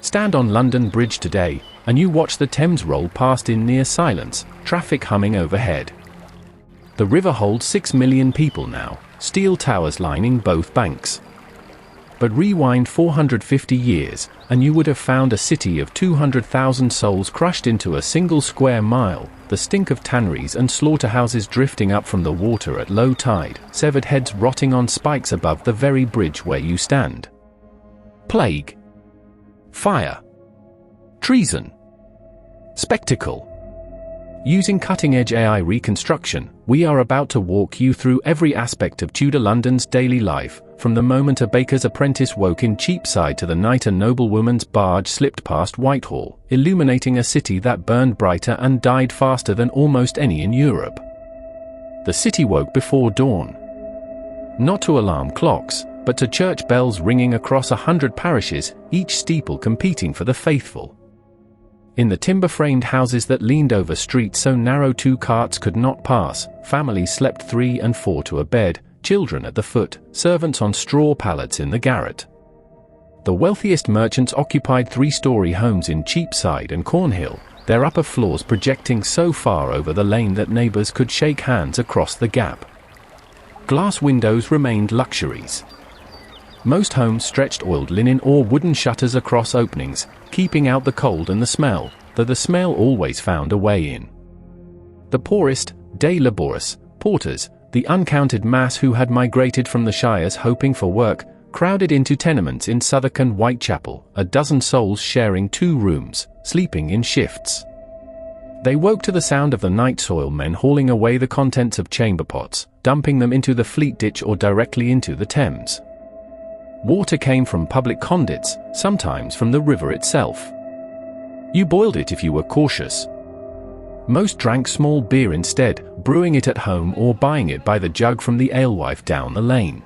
Stand on London Bridge today, and you watch the Thames roll past in near silence, traffic humming overhead. The river holds 6 million people now, steel towers lining both banks. But rewind 450 years, and you would have found a city of 200,000 souls crushed into a single square mile, the stink of tanneries and slaughterhouses drifting up from the water at low tide, severed heads rotting on spikes above the very bridge where you stand. Plague. Fire. Treason. Spectacle. Using cutting-edge AI reconstruction, we are about to walk you through every aspect of Tudor London's daily life, from the moment a baker's apprentice woke in Cheapside to the night a noblewoman's barge slipped past Whitehall, illuminating a city that burned brighter and died faster than almost any in Europe. The city woke before dawn. Not to alarm clocks, but to church bells ringing across 100 parishes, each steeple competing for the faithful. In the timber-framed houses that leaned over streets so narrow 2 carts could not pass, families slept 3 and 4 to a bed, children at the foot, servants on straw pallets in the garret. The wealthiest merchants occupied 3-story homes in Cheapside and Cornhill, their upper floors projecting so far over the lane that neighbours could shake hands across the gap. Glass windows remained luxuries. Most homes stretched oiled linen or wooden shutters across openings, keeping out the cold and the smell, though the smell always found a way in. The poorest, day laborers, porters, the uncounted mass who had migrated from the shires hoping for work, crowded into tenements in Southwark and Whitechapel, a dozen souls sharing 2 rooms, sleeping in shifts. They woke to the sound of the night soil men hauling away the contents of chamber pots, dumping them into the Fleet ditch or directly into the Thames. Water came from public conduits, sometimes from the river itself. You boiled it if you were cautious. Most drank small beer instead, brewing it at home or buying it by the jug from the alewife down the lane.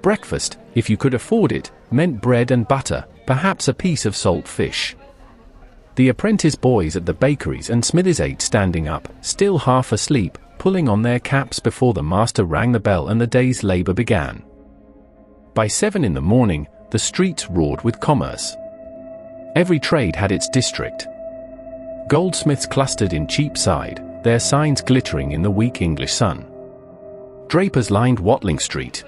Breakfast, if you could afford it, meant bread and butter, perhaps a piece of salt fish. The apprentice boys at the bakeries and smithies ate standing up, still half asleep, pulling on their caps before the master rang the bell and the day's labour began. By 7 in the morning, the streets roared with commerce. Every trade had its district. Goldsmiths clustered in Cheapside, their signs glittering in the weak English sun. Drapers lined Watling Street.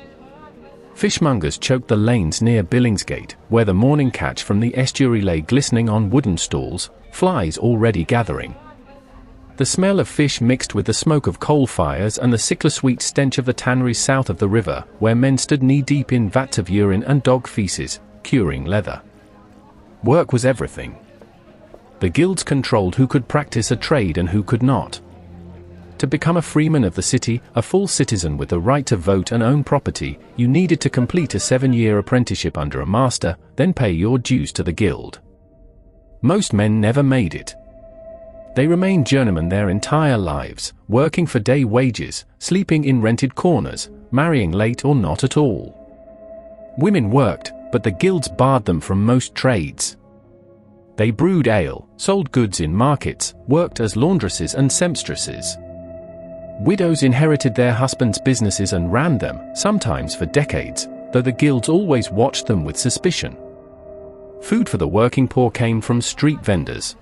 Fishmongers choked the lanes near Billingsgate, where the morning catch from the estuary lay glistening on wooden stalls, flies already gathering. The smell of fish mixed with the smoke of coal fires and the sickle-sweet stench of the tanneries south of the river, where men stood knee-deep in vats of urine and dog feces, curing leather. Work was everything. The guilds controlled who could practice a trade and who could not. To become a freeman of the city, a full citizen with the right to vote and own property, you needed to complete a 7-year apprenticeship under a master, then pay your dues to the guild. Most men never made it. They remained journeymen their entire lives, working for day wages, sleeping in rented corners, marrying late or not at all. Women worked, but the guilds barred them from most trades. They brewed ale, sold goods in markets, worked as laundresses and sempstresses. Widows inherited their husbands' businesses and ran them, sometimes for decades, though the guilds always watched them with suspicion. Food for the working poor came from street vendors.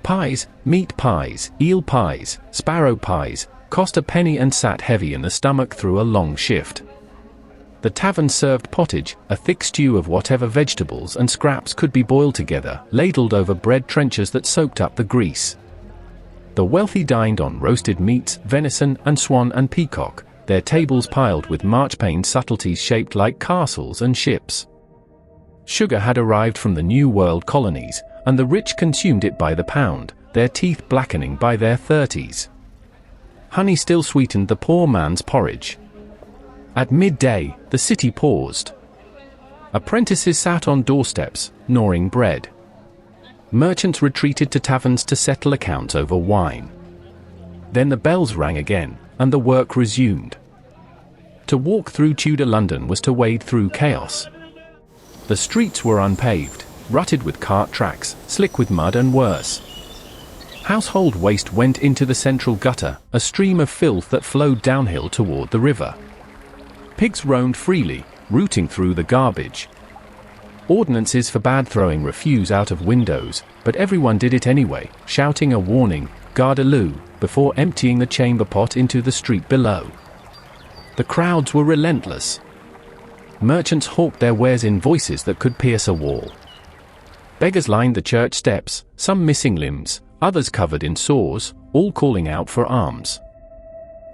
Pies, meat pies, eel pies, sparrow pies, cost a penny and sat heavy in the stomach through a long shift. The tavern served pottage, a thick stew of whatever vegetables and scraps could be boiled together, ladled over bread trenchers that soaked up the grease. The wealthy dined on roasted meats, venison, and swan and peacock, their tables piled with marchpane subtleties shaped like castles and ships. Sugar had arrived from the New World colonies, and the rich consumed it by the pound, their teeth blackening by their 30s. Honey still sweetened the poor man's porridge. At midday, the city paused. Apprentices sat on doorsteps, gnawing bread. Merchants retreated to taverns to settle accounts over wine. Then the bells rang again, and the work resumed. To walk through Tudor London was to wade through chaos. The streets were unpaved, rutted with cart tracks, slick with mud and worse. Household waste went into the central gutter, a stream of filth that flowed downhill toward the river. Pigs roamed freely, rooting through the garbage. Ordinances forbade throwing refuse out of windows, but everyone did it anyway, shouting a warning, "Gardaloo," before emptying the chamber pot into the street below. The crowds were relentless. Merchants hawked their wares in voices that could pierce a wall. Beggars lined the church steps, some missing limbs, others covered in sores, all calling out for alms.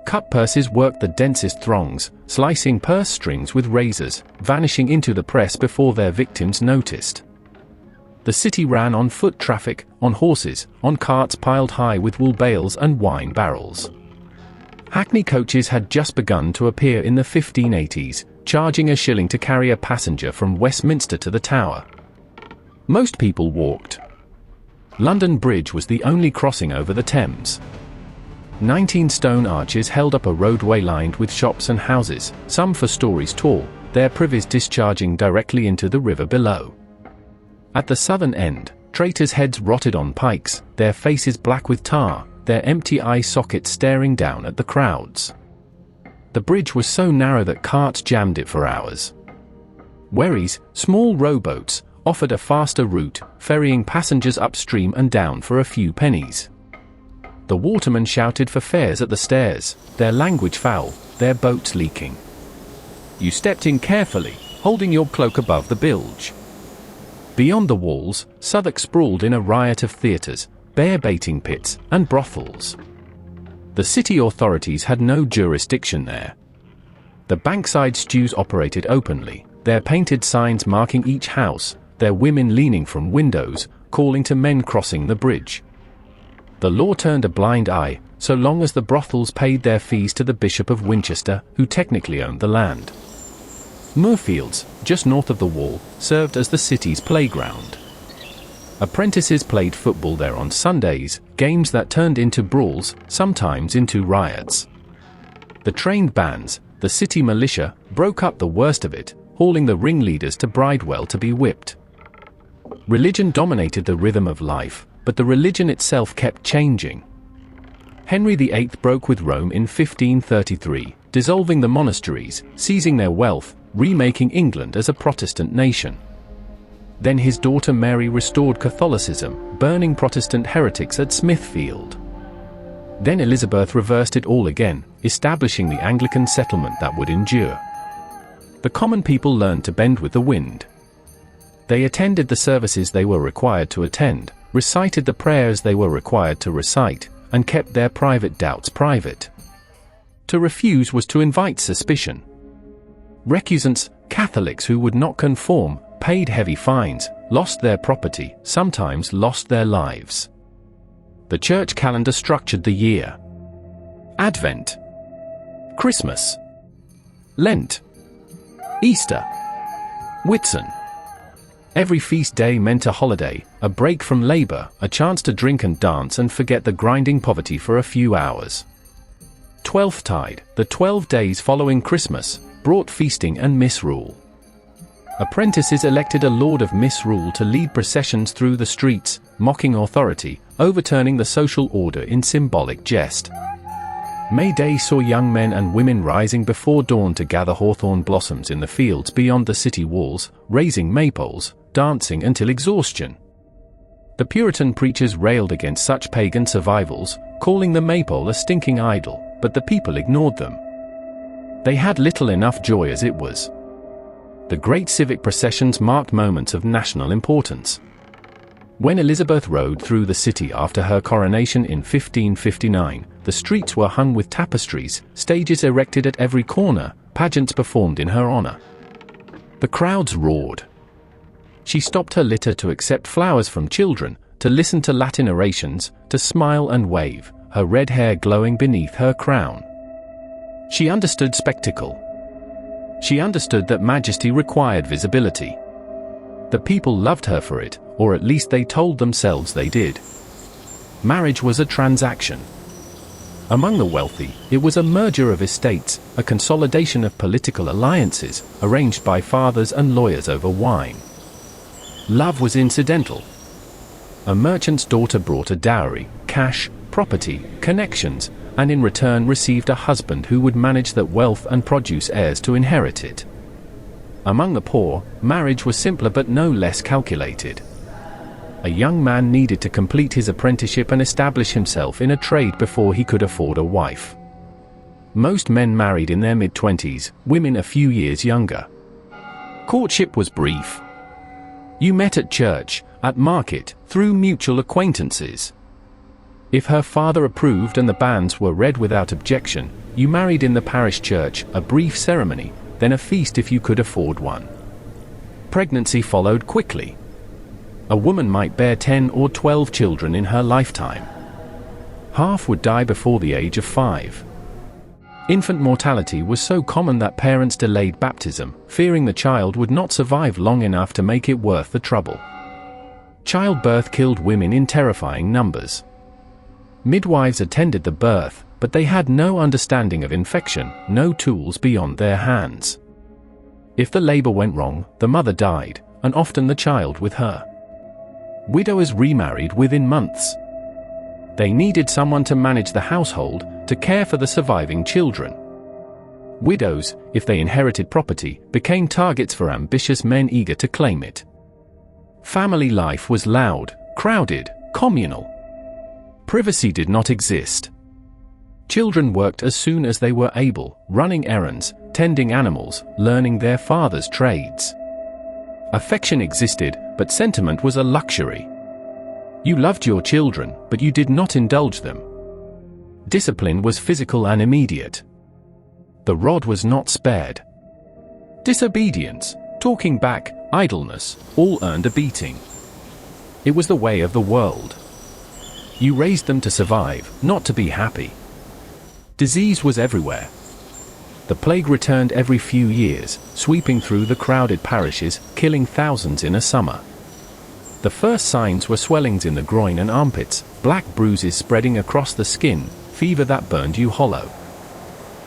Cutpurses worked the densest throngs, slicing purse strings with razors, vanishing into the press before their victims noticed. The city ran on foot traffic, on horses, on carts piled high with wool bales and wine barrels. Hackney coaches had just begun to appear in the 1580s, charging a shilling to carry a passenger from Westminster to the Tower. Most people walked. London Bridge was the only crossing over the Thames. 19 stone arches held up a roadway lined with shops and houses, some 4 stories tall, their privies discharging directly into the river below. At the southern end, traitors' heads rotted on pikes, their faces black with tar, their empty eye sockets staring down at the crowds. The bridge was so narrow that carts jammed it for hours. Wherries, small rowboats, offered a faster route, ferrying passengers upstream and down for a few pennies. The watermen shouted for fares at the stairs, their language foul, their boats leaking. You stepped in carefully, holding your cloak above the bilge. Beyond the walls, Southwark sprawled in a riot of theatres, bear-baiting pits, and brothels. The city authorities had no jurisdiction there. The Bankside stews operated openly, their painted signs marking each house, their women leaning from windows, calling to men crossing the bridge. The law turned a blind eye, so long as the brothels paid their fees to the Bishop of Winchester, who technically owned the land. Moorfields, just north of the wall, served as the city's playground. Apprentices played football there on Sundays, games that turned into brawls, sometimes into riots. The trained bands, the city militia, broke up the worst of it, hauling the ringleaders to Bridewell to be whipped. Religion dominated the rhythm of life, but the religion itself kept changing. Henry VIII broke with Rome in 1533, dissolving the monasteries, seizing their wealth, remaking England as a Protestant nation. Then his daughter Mary restored Catholicism, burning Protestant heretics at Smithfield. Then Elizabeth reversed it all again, establishing the Anglican settlement that would endure. The common people learned to bend with the wind. They attended the services they were required to attend, recited the prayers they were required to recite, and kept their private doubts private. To refuse was to invite suspicion. Recusants, Catholics who would not conform, paid heavy fines, lost their property, sometimes lost their lives. The church calendar structured the year. Advent, Christmas, Lent, Easter, Whitsun. Every feast day meant a holiday, a break from labor, a chance to drink and dance and forget the grinding poverty for a few hours. Twelfthtide, the 12 days following Christmas, brought feasting and misrule. Apprentices elected a lord of misrule to lead processions through the streets, mocking authority, overturning the social order in symbolic jest. May Day saw young men and women rising before dawn to gather hawthorn blossoms in the fields beyond the city walls, raising maypoles, dancing until exhaustion. The Puritan preachers railed against such pagan survivals, calling the maypole a stinking idol, but the people ignored them. They had little enough joy as it was. The great civic processions marked moments of national importance. When Elizabeth rode through the city after her coronation in 1559, the streets were hung with tapestries, stages erected at every corner, pageants performed in her honor. The crowds roared. She stopped her litter to accept flowers from children, to listen to Latin orations, to smile and wave, her red hair glowing beneath her crown. She understood spectacle. She understood that majesty required visibility. The people loved her for it, or at least they told themselves they did. Marriage was a transaction. Among the wealthy, it was a merger of estates, a consolidation of political alliances, arranged by fathers and lawyers over wine. Love was incidental. A merchant's daughter brought a dowry, cash, property, connections, and in return received a husband who would manage that wealth and produce heirs to inherit it. Among the poor, marriage was simpler but no less calculated. A young man needed to complete his apprenticeship and establish himself in a trade before he could afford a wife. Most men married in their mid-20s, women a few years younger. Courtship was brief. You met at church, at market, through mutual acquaintances. If her father approved and the banns were read without objection, you married in the parish church, a brief ceremony, then a feast if you could afford one. Pregnancy followed quickly. A woman might bear 10 or 12 children in her lifetime. Half would die before the age of 5. Infant mortality was so common that parents delayed baptism, fearing the child would not survive long enough to make it worth the trouble. Childbirth killed women in terrifying numbers. Midwives attended the birth, but they had no understanding of infection, no tools beyond their hands. If the labor went wrong, the mother died, and often the child with her. Widowers remarried within months. They needed someone to manage the household, to care for the surviving children. Widows, if they inherited property, became targets for ambitious men eager to claim it. Family life was loud, crowded, communal. Privacy did not exist. Children worked as soon as they were able, running errands, tending animals, learning their father's trades. Affection existed, but sentiment was a luxury. You loved your children, but you did not indulge them. Discipline was physical and immediate. The rod was not spared. Disobedience, talking back, idleness, all earned a beating. It was the way of the world. You raised them to survive, not to be happy. Disease was everywhere. The plague returned every few years, sweeping through the crowded parishes, killing thousands in a summer. The first signs were swellings in the groin and armpits, black bruises spreading across the skin, fever that burned you hollow.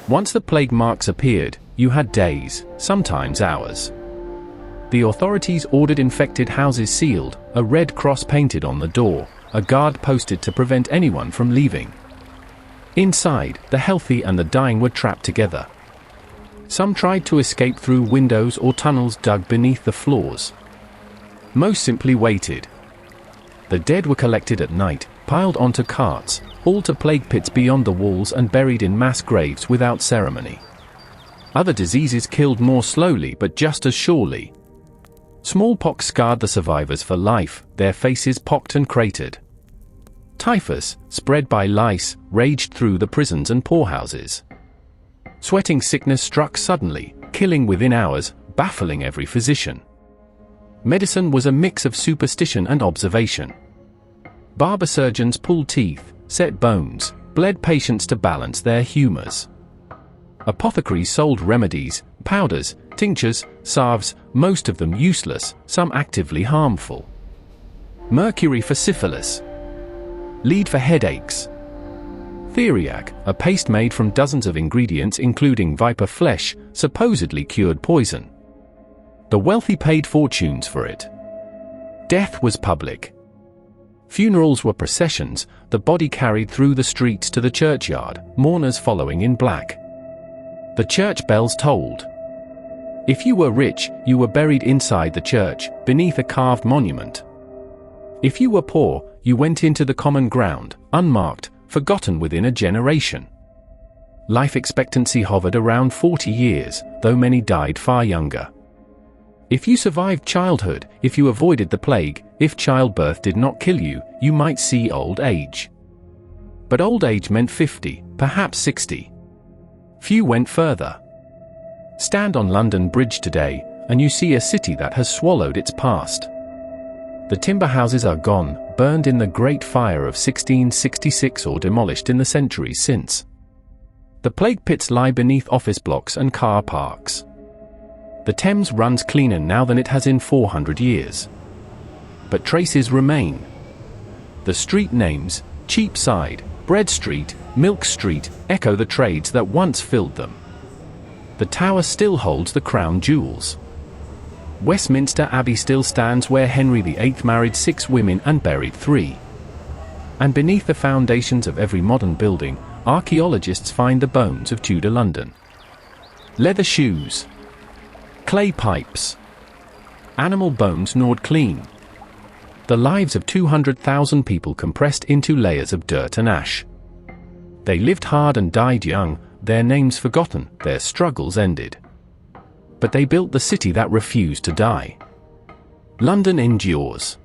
Once the plague marks appeared, you had days, sometimes hours. The authorities ordered infected houses sealed, a red cross painted on the door, a guard posted to prevent anyone from leaving. Inside, the healthy and the dying were trapped together. Some tried to escape through windows or tunnels dug beneath the floors. Most simply waited. The dead were collected at night, piled onto carts, hauled to plague pits beyond the walls and buried in mass graves without ceremony. Other diseases killed more slowly but just as surely. Smallpox scarred the survivors for life, their faces pocked and cratered. Typhus, spread by lice, raged through the prisons and poorhouses. Sweating sickness struck suddenly, killing within hours, baffling every physician. Medicine was a mix of superstition and observation. Barber surgeons pulled teeth, set bones, bled patients to balance their humors. Apothecaries sold remedies, powders, tinctures, salves, most of them useless, some actively harmful. Mercury for syphilis. Lead for headaches. Theriac, a paste made from dozens of ingredients including viper flesh, supposedly cured poison. The wealthy paid fortunes for it. Death was public. Funerals were processions, the body carried through the streets to the churchyard, mourners following in black. The church bells tolled. If you were rich, you were buried inside the church, beneath a carved monument. If you were poor, you went into the common ground, unmarked, forgotten within a generation. Life expectancy hovered around 40 years, though many died far younger. If you survived childhood, if you avoided the plague, if childbirth did not kill you, you might see old age. But old age meant 50, perhaps 60. Few went further. Stand on London Bridge today, and you see a city that has swallowed its past. The timber houses are gone, burned in the Great Fire of 1666 or demolished in the centuries since. The plague pits lie beneath office blocks and car parks. The Thames runs cleaner now than it has in 400 years. But traces remain. The street names, Cheapside, Bread Street, Milk Street, echo the trades that once filled them. The tower still holds the crown jewels. Westminster Abbey still stands where Henry VIII married 6 women and buried 3. And beneath the foundations of every modern building, archaeologists find the bones of Tudor London. Leather shoes. Clay pipes. Animal bones gnawed clean. The lives of 200,000 people compressed into layers of dirt and ash. They lived hard and died young, their names forgotten, their struggles ended. But they built the city that refused to die. London endures.